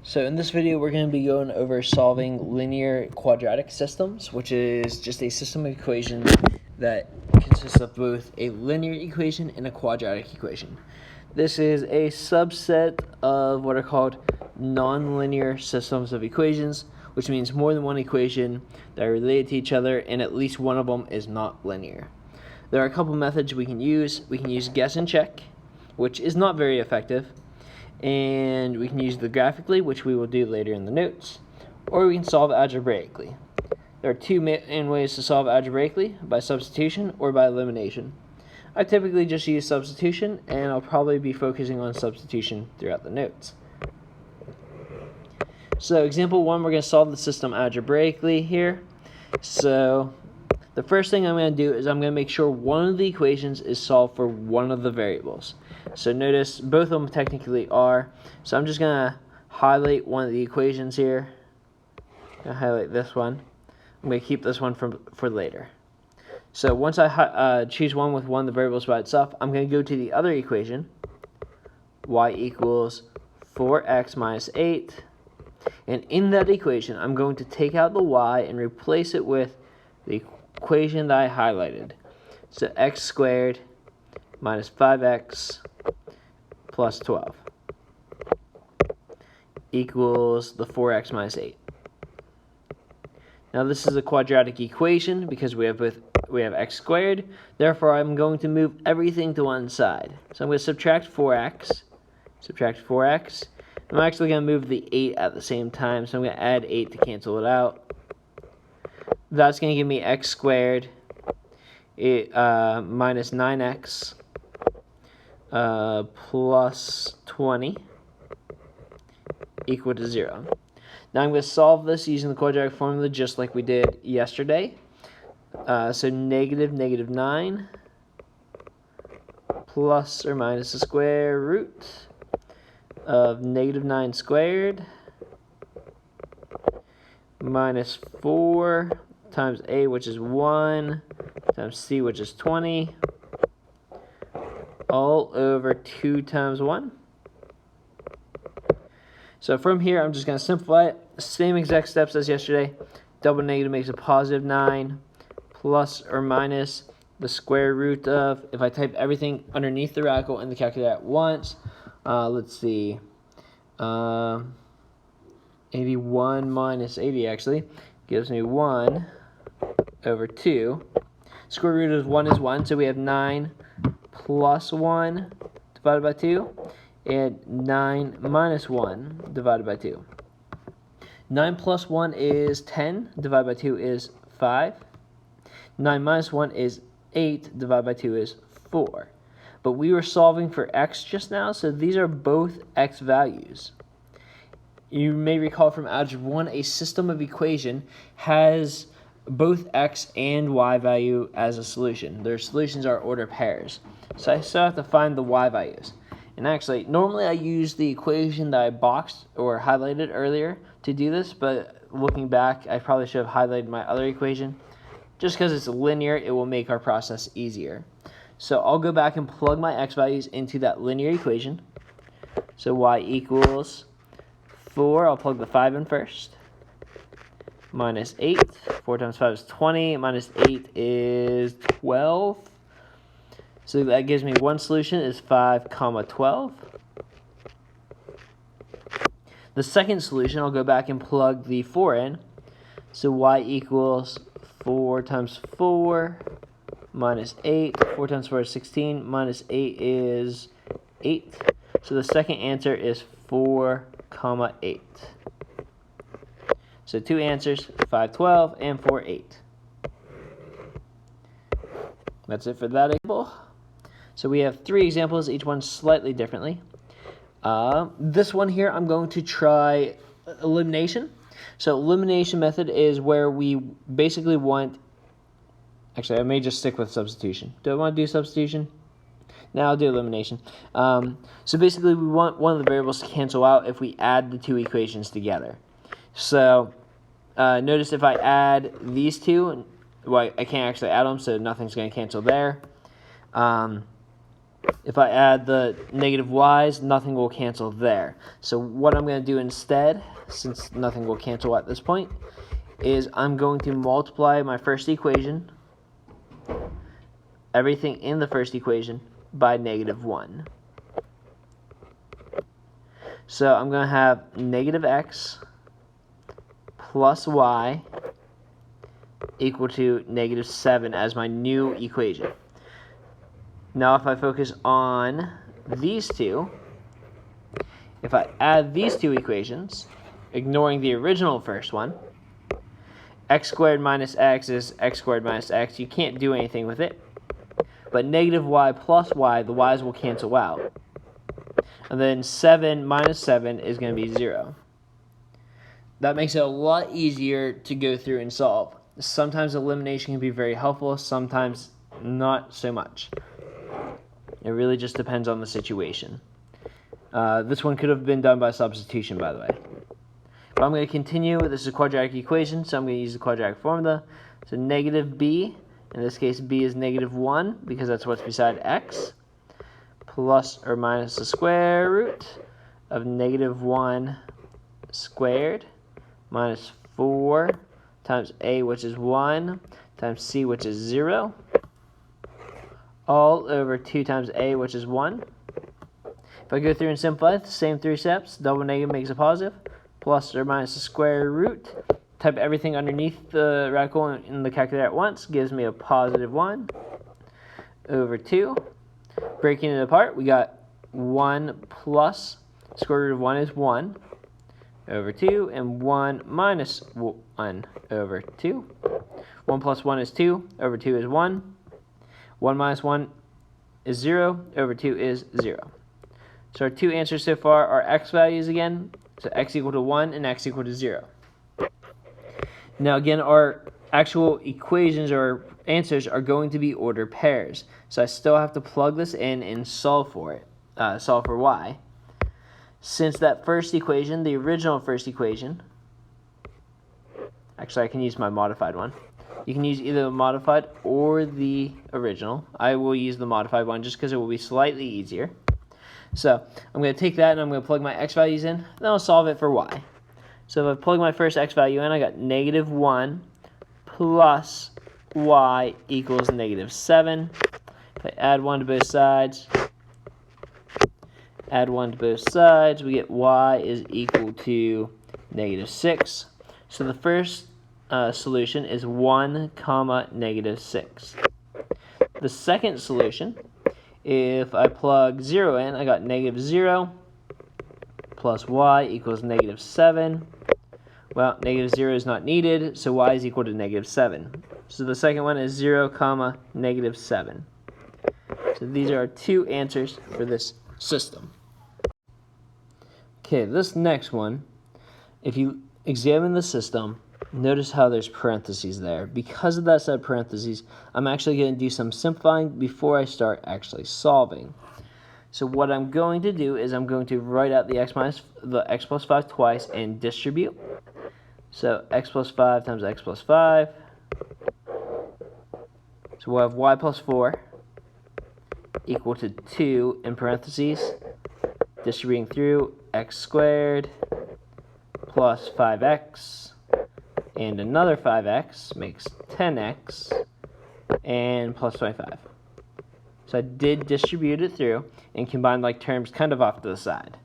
So in this video, we're going to be going over solving linear quadratic systems, which is just a system of equations that consists of both a linear equation and a quadratic equation. This is a subset of what are called nonlinear systems of equations, which means more than one equation that are related to each other, and at least one of them is not linear. There are a couple methods we can use. We can use guess and check, which is not very effective. And we can use the graphically, which we will do later in the notes, or we can solve algebraically. There are two main ways to solve algebraically, by substitution or by elimination. I typically just use substitution, and I'll probably be focusing on substitution throughout the notes. So example 1, we're going to solve the system algebraically here. So the first thing I'm going to do is I'm going to make sure one of the equations is solved for one of the variables. So notice both of them technically are. So I'm just going to highlight one of the equations here. I'm going to highlight this one. I'm going to keep this one for later. So once I choose one with one of the variables by itself, I'm going to go to the other equation, y equals 4x minus 8. And in that equation, I'm going to take out the y and replace it with the equation that I highlighted. So x squared minus 5x plus 12 equals the 4x minus 8. Now this is a quadratic equation because we have x squared. Therefore, I'm going to move everything to one side. So I'm going to subtract 4x. I'm actually going to move the 8 at the same time, so I'm going to add 8 to cancel it out. That's going to give me x squared minus 9x plus 20 equal to 0. Now I'm going to solve this using the quadratic formula just like we did yesterday. So negative 9 plus or minus the square root of negative 9 squared minus 4 times a, which is 1, times c, which is 20, all over 2 times 1. So from here, I'm just going to simplify it. Same exact steps as yesterday. Double negative makes a positive 9, plus or minus the square root of, if I type everything underneath the radical in the calculator at once, let's see, 81 minus 80 actually gives me 1 over 2. Square root of 1 is 1, so we have 9 plus 1 divided by 2, and 9 minus 1 divided by 2. 9 plus 1 is 10, divided by 2 is 5. 9 minus 1 is 8, divided by 2 is 4. But we were solving for x just now, so these are both x values. You may recall from Algebra 1, a system of equation has both x and y value as a solution. Their solutions are order pairs. So I still have to find the y values. And actually, normally I use the equation that I boxed or highlighted earlier to do this, but looking back, I probably should have highlighted my other equation. Just because it's linear, it will make our process easier. So I'll go back and plug my x values into that linear equation. So y equals 4, I'll plug the 5 in first, minus 8, 4 times 5 is 20, minus 8 is 12. So that gives me one solution is 5, 12. The second solution, I'll go back and plug the 4 in. So y equals 4 times 4 minus 8. 4 times 4 is 16. Minus 8 is 8. So the second answer is 4, 8. So two answers, 5, 12, and 4, 8. That's it for that example. So we have 3 examples, each one slightly differently. This one here, I'm going to try elimination. So elimination method is where we basically want, actually I may just stick with substitution. Do I want to do substitution? Now I'll do elimination. So basically we want one of the variables to cancel out if we add the two equations together. So notice if I add these two, well, I can't actually add them, so nothing's going to cancel there. If I add the negative y's, nothing will cancel there. So what I'm going to do instead, since nothing will cancel at this point, is I'm going to multiply my first equation, everything in the first equation, by negative 1. So I'm going to have negative x plus y equal to negative 7 as my new equation. Now if I focus on these two, if I add these two equations, ignoring the original first one, x squared minus x is x squared minus x. You can't do anything with it. But negative y plus y, the y's will cancel out. And then 7 minus 7 is going to be 0. That makes it a lot easier to go through and solve. Sometimes elimination can be very helpful, sometimes not so much. It really just depends on the situation. This one could have been done by substitution, by the way. But I'm going to continue. This is a quadratic equation, so I'm going to use the quadratic formula. So negative b, in this case b is negative 1, because that's what's beside x, plus or minus the square root of negative 1 squared minus 4 times a, which is 1, times c, which is 0, all over 2 times a, which is 1. If I go through and simplify, the same 3 steps, double negative makes a positive, plus or minus the square root, type everything underneath the radical in the calculator at once, gives me a positive 1 over 2. Breaking it apart, we got 1 plus square root of 1 is 1 over 2, and 1 minus 1 over 2. 1 plus 1 is 2, over 2 is 1. 1 minus 1 is 0, over 2 is 0. So our two answers so far are x values again, so x equal to 1 and x equal to 0. Now again, our actual equations or answers are going to be ordered pairs. So I still have to plug this in and solve for it, solve for y. Since that first equation, the original first equation, actually I can use my modified one. You can use either the modified or the original. I will use the modified one just because it will be slightly easier. So I'm going to take that and I'm going to plug my x values in. Then I'll solve it for y. So if I plug my first x value in, I got negative 1 plus y equals negative 7. If I add 1 to both sides, we get y is equal to negative 6. So the first solution is 1 comma negative 6. The second solution, if I plug 0 in, I got negative 0 plus y equals negative 7. Well, negative 0 is not needed, so y is equal to negative 7. So the second one is 0 comma negative 7. So these are our two answers for this system. Okay, this next one, if you examine the system, notice how there's parentheses there. Because of that set of parentheses, I'm actually going to do some simplifying before I start actually solving. So what I'm going to do is I'm going to write out the x plus 5 twice and distribute. So x plus 5 times x plus 5. So we'll have y plus 4 equal to 2 in parentheses, distributing through x squared plus 5x, and another 5x makes 10x, and plus 25. So I did distribute it through and combine like terms kind of off to the side.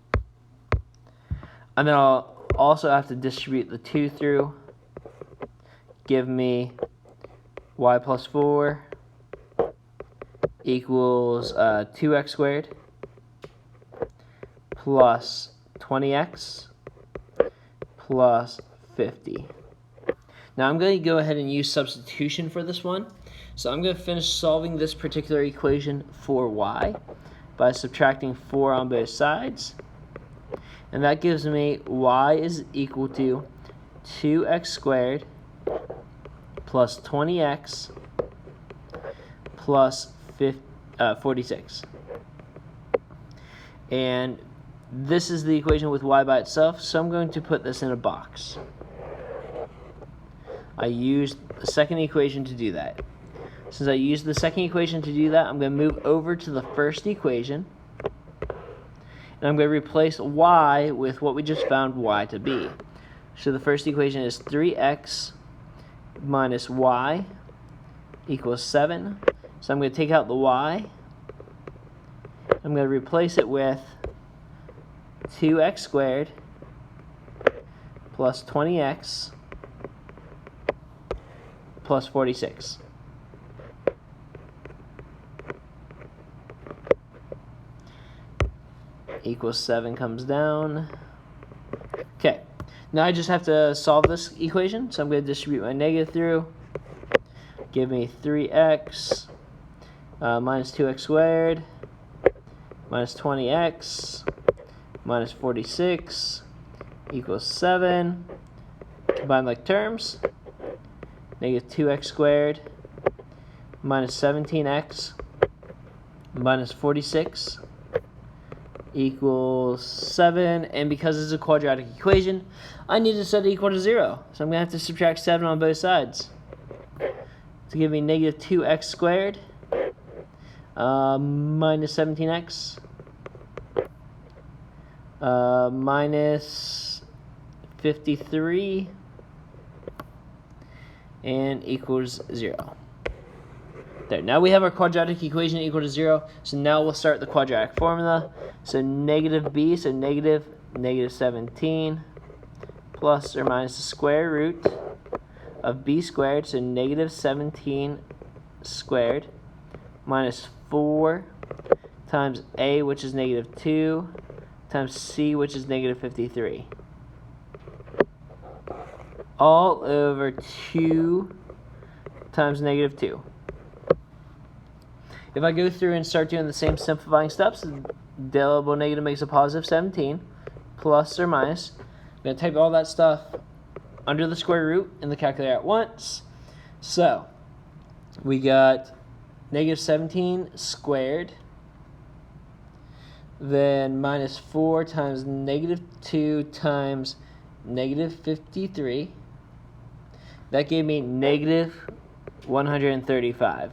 And then I'll also have to distribute the 2 through, give me y plus 4 equals 2x squared plus 20x plus 50. Now I'm going to go ahead and use substitution for this one. So I'm going to finish solving this particular equation for y by subtracting 4 on both sides. And that gives me y is equal to 2x squared plus 20x plus 46. And this is the equation with y by itself, so I'm going to put this in a box. I used the second equation to do that. Since I used the second equation to do that, I'm going to move over to the first equation. And I'm going to replace y with what we just found y to be. So the first equation is 3x minus y equals 7. So I'm going to take out the y. I'm going to replace it with 2x squared plus 20x plus 46. Equals 7 comes down. Okay, now I just have to solve this equation. So I'm going to distribute my negative through. Give me 3x minus 2x squared minus 20x minus 46 equals 7. Combine like terms. Negative 2x squared minus 17x minus 46 equals 7. And because it's a quadratic equation, I need to set it equal to 0. So I'm going to have to subtract 7 on both sides to give me negative 2x squared minus 17x minus 53 and equals 0. There. Now we have our quadratic equation equal to 0. So now we'll start the quadratic formula. So negative b, so negative 17 plus or minus the square root of b squared, so negative 17 squared minus 4 times a, which is negative 2, times c, which is negative 53. All over 2 times negative 2. If I go through and start doing the same simplifying steps, double negative makes a positive 17, plus or minus. I'm going to type all that stuff under the square root in the calculator at once. So we got negative 17 squared, then minus 4 times negative 2 times negative 53. That gave me negative 135.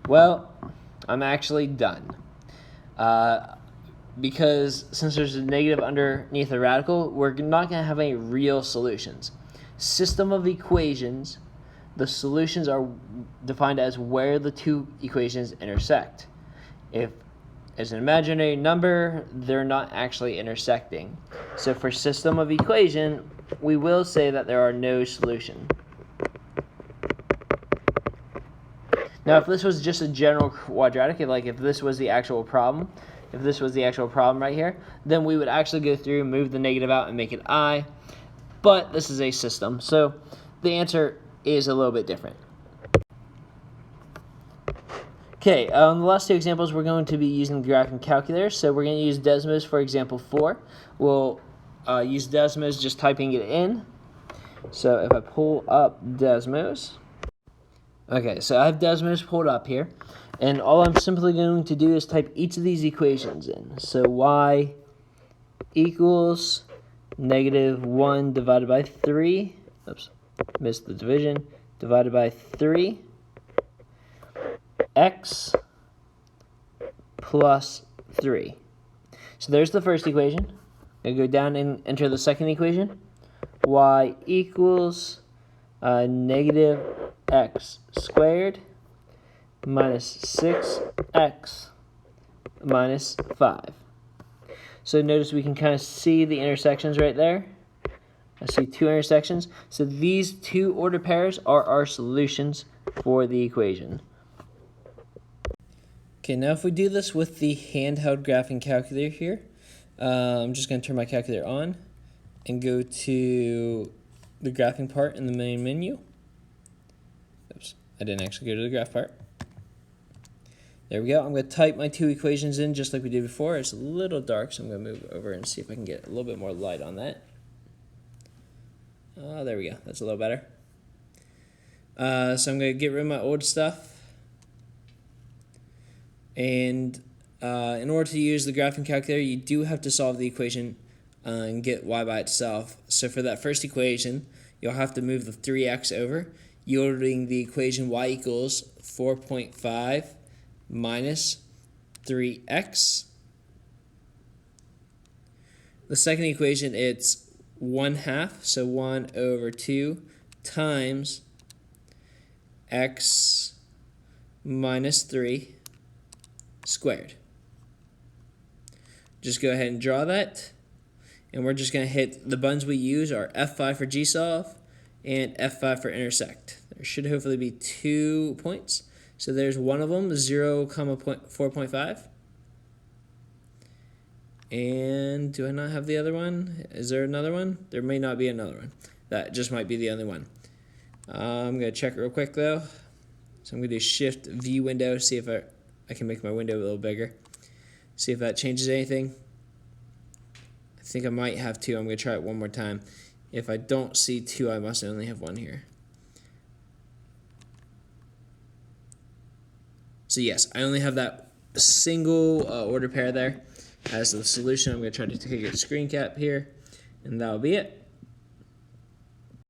Well, I'm actually done. Because since there's a negative underneath the radical, we're not going to have any real solutions. System of equations, the solutions are defined as where the two equations intersect. If it's an imaginary number, they're not actually intersecting. So for system of equation, we will say that there are no solutions. Now, if this was just a general quadratic, if this was the actual problem, right here, then we would actually go through, move the negative out, and make it I. But this is a system, so the answer is a little bit different. Okay, on the last two examples, we're going to be using the graphing calculator. So we're going to use Desmos for example 4. We'll use Desmos just typing it in. So if I pull up Desmos. Okay, so I have Desmos pulled up here, and all I'm simply going to do is type each of these equations in. So y equals negative 1 divided by 3, oops, missed the division, divided by 3, x plus 3. So there's the first equation. I'm going to go down and enter the second equation. Y equals negative x squared minus 6x minus 5. So notice we can kind of see the intersections right there. I see two intersections. So these two ordered pairs are our solutions for the equation. Okay, now if we do this with the handheld graphing calculator here, I'm just going to turn my calculator on and go to the graphing part in the main menu. Oops, I didn't actually go to the graph part. There we go. I'm going to type my two equations in just like we did before. It's a little dark, so I'm going to move over and see if I can get a little bit more light on that. There we go. That's a little better. So I'm going to get rid of my old stuff. And in order to use the graphing calculator, you do have to solve the equation and get y by itself. So for that first equation, you'll have to move the 3x over. yielding the equation y equals 4.5 minus 3x. The second equation, it's 1/2, so 1 over 2 times x minus 3 squared. Just go ahead and draw that, and we're just going to hit the buttons we use are F5 for GSolve and F5 for intersect. There should hopefully be 2 points. So there's one of them, 0,4.5. And do I not have the other one? Is there another one? There may not be another one. That just might be the only one. I'm going to check real quick though. So I'm going to do Shift V window, see if I can make my window a little bigger. See if that changes anything. I think I might have 2. I'm going to try it one more time. If I don't see 2, I must only have 1 here. So yes, I only have that single order pair there as the solution. I'm going to try to take a screen cap here, and that'll be it.